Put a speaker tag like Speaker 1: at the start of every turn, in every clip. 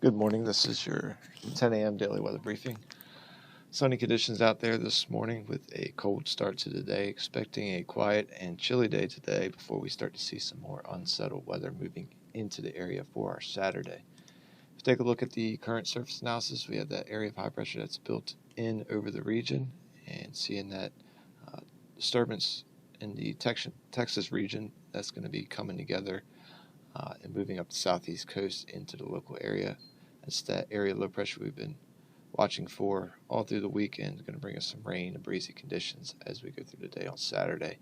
Speaker 1: Good morning. This is your 10 a.m. daily weather briefing. Sunny conditions out there this morning with a cold start to the day. Expecting a quiet and chilly day today before we start to see some more unsettled weather moving into the area for our Saturday. If you take a look at the current surface analysis, we have that area of high pressure that's built in over the region, and seeing that disturbance in the Texas region that's going to be coming together and moving up the southeast coast into the local area. That's that area of low pressure we've been watching for all through the weekend. It's going to bring us some rain and breezy conditions as we go through the day on Saturday.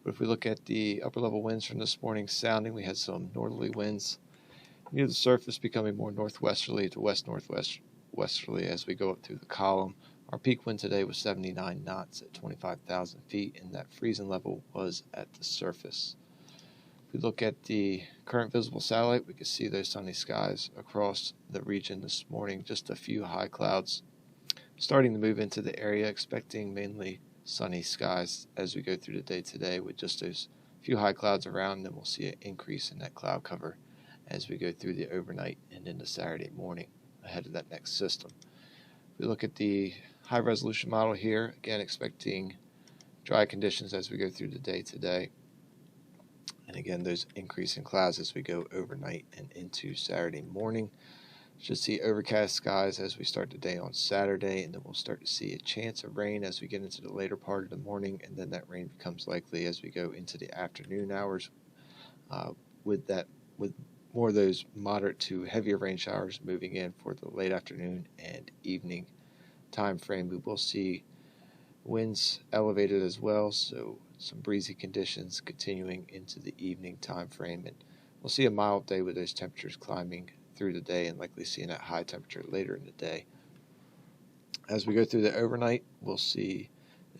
Speaker 1: But if we look at the upper level winds from this morning's sounding, we had some northerly winds near the surface becoming more northwesterly to west-northwesterly as we go up through the column. Our peak wind today was 79 knots at 25,000 feet, and that freezing level was at the surface. If we look at the current visible satellite, we can see those sunny skies across the region this morning. Just a few high clouds starting to move into the area, expecting mainly sunny skies as we go through the day today with just those few high clouds around. And then we'll see an increase in that cloud cover as we go through the overnight and into Saturday morning ahead of that next system. If we look at the high resolution model here, again expecting dry conditions as we go through the day today. And again, those increasing clouds as we go overnight and into Saturday morning. Should see overcast skies as we start the day on Saturday, and then we'll start to see a chance of rain as we get into the later part of the morning, and then that rain becomes likely as we go into the afternoon hours. With more of those moderate to heavier rain showers moving in for the late afternoon and evening time frame, we will see winds elevated as well, so some breezy conditions continuing into the evening time frame, and we'll see a mild day with those temperatures climbing through the day and likely seeing that high temperature later in the day. As we go through the overnight, we'll see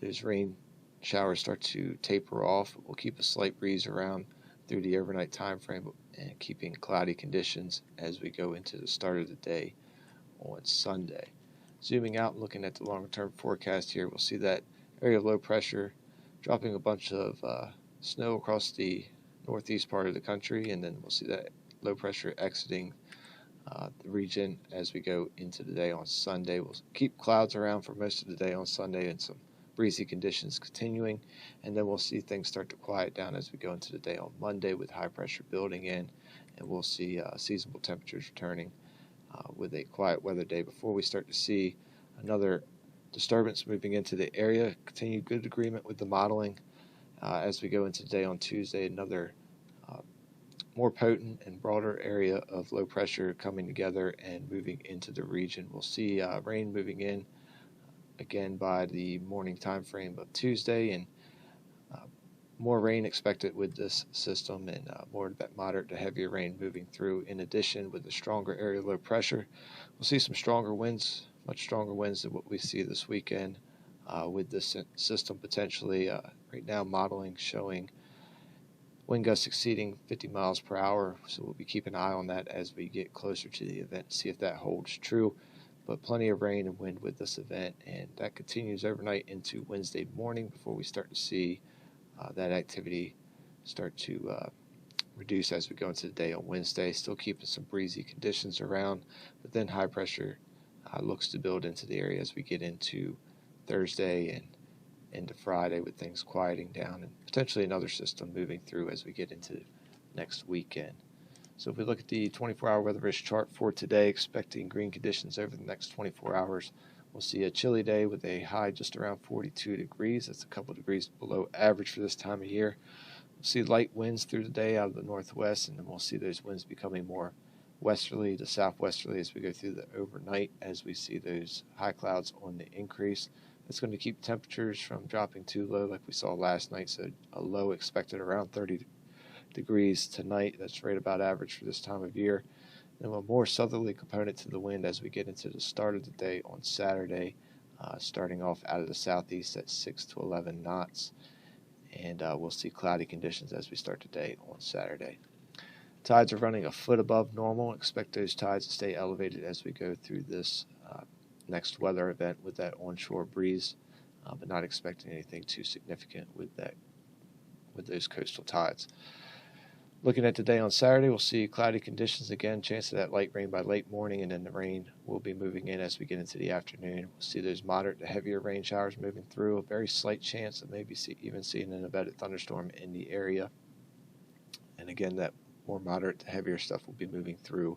Speaker 1: those rain showers start to taper off. We'll keep a slight breeze around through the overnight time frame and keeping cloudy conditions as we go into the start of the day on Sunday. Zooming out and looking at the longer-term forecast here, we'll see that area of low pressure dropping a bunch of snow across the northeast part of the country, and then we'll see that low pressure exiting the region as we go into the day on Sunday. We'll keep clouds around for most of the day on Sunday and some breezy conditions continuing, and then we'll see things start to quiet down as we go into the day on Monday with high pressure building in, and we'll see seasonable temperatures returning with a quiet weather day before we start to see another disturbance moving into the area. Continued good agreement with the modeling as we go into the day on Tuesday. Another more potent and broader area of low pressure coming together and moving into the region. We'll see rain moving in again by the morning time frame of Tuesday, and more rain expected with this system, and more of that moderate to heavier rain moving through. In addition, with the stronger area of low pressure, we'll see some stronger winds, much stronger winds than what we see this weekend with this system potentially. Right now, modeling showing wind gusts exceeding 50 miles per hour, so we'll be keeping an eye on that as we get closer to the event, see if that holds true. But plenty of rain and wind with this event, and that continues overnight into Wednesday morning before we start to see that activity start to reduce as we go into the day on Wednesday. Still keeping some breezy conditions around, but then high pressure looks to build into the area as we get into Thursday and into Friday, with things quieting down and potentially another system moving through as we get into next weekend. So if we look at the 24-hour weather risk chart for today, expecting green conditions over the next 24 hours. We'll see a chilly day with a high just around 42 degrees. That's a couple degrees below average for this time of year. We'll see light winds through the day out of the northwest, and then we'll see those winds becoming more westerly to southwesterly as we go through the overnight, as we see those high clouds on the increase. That's going to keep temperatures from dropping too low like we saw last night, so a low expected around 30 degrees tonight. That's right about average for this time of year. Then a more southerly component to the wind as we get into the start of the day on Saturday, starting off out of the southeast at 6 to 11 knots. And we'll see cloudy conditions as we start the day on Saturday. Tides are running a foot above normal. Expect those tides to stay elevated as we go through this next weather event with that onshore breeze, but not expecting anything too significant with those coastal tides. Looking at today on Saturday, we'll see cloudy conditions again, chance of that light rain by late morning, and then the rain will be moving in as we get into the afternoon. We'll see those moderate to heavier rain showers moving through, a very slight chance of maybe even seeing an embedded thunderstorm in the area. And again, that more moderate to heavier stuff will be moving through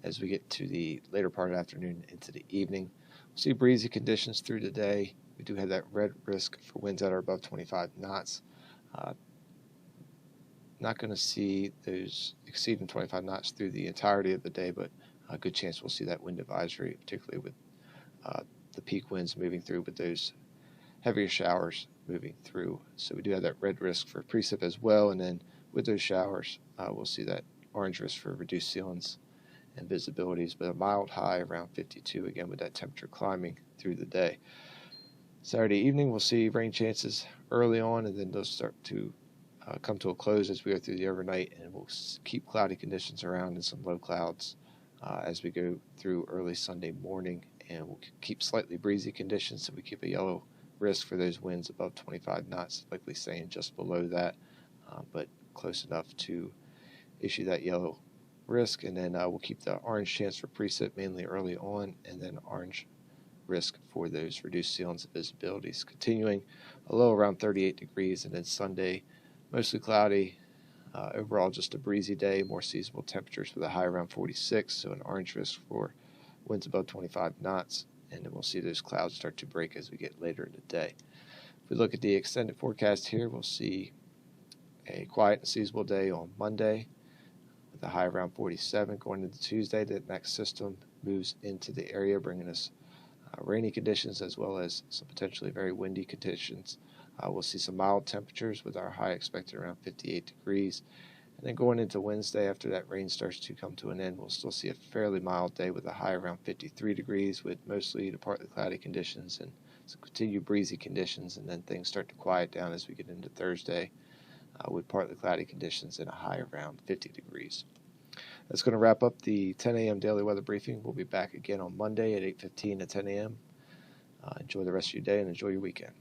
Speaker 1: as we get to the later part of the afternoon into the evening. We'll see breezy conditions through the day. We do have that red risk for winds that are above 25 knots. Not going to see those exceeding 25 knots through the entirety of the day, but a good chance we'll see that wind advisory, particularly with the peak winds moving through, with those heavier showers moving through. So we do have that red risk for precip as well, and then with those showers, we'll see that orange risk for reduced ceilings and visibilities, but a mild high around 52, again with that temperature climbing through the day. Saturday evening, we'll see rain chances early on, and then those start to come to a close as we go through the overnight, and we'll keep cloudy conditions around and some low clouds as we go through early Sunday morning, and we'll keep slightly breezy conditions, so we keep a yellow risk for those winds above 25 knots, likely staying just below that, but close enough to issue that yellow risk. And then we'll keep the orange chance for precip mainly early on, and then orange risk for those reduced ceilings and visibilities, continuing a low around 38 degrees, and then Sunday mostly cloudy, overall just a breezy day, more seasonable temperatures with a high around 46, so an orange risk for winds above 25 knots, and then we'll see those clouds start to break as we get later in the day. If we look at the extended forecast here, we'll see a quiet and seasonable day on Monday with a high around 47. Going into Tuesday, the next system moves into the area, bringing us rainy conditions as well as some potentially very windy conditions. We'll see some mild temperatures with our high expected around 58 degrees. And then going into Wednesday, after that rain starts to come to an end, we'll still see a fairly mild day with a high around 53 degrees with mostly the partly cloudy conditions and some continued breezy conditions. And then things start to quiet down as we get into Thursday with partly cloudy conditions and a high around 50 degrees. That's going to wrap up the 10 a.m. daily weather briefing. We'll be back again on Monday at 8:15 to 10 a.m. Enjoy the rest of your day and enjoy your weekend.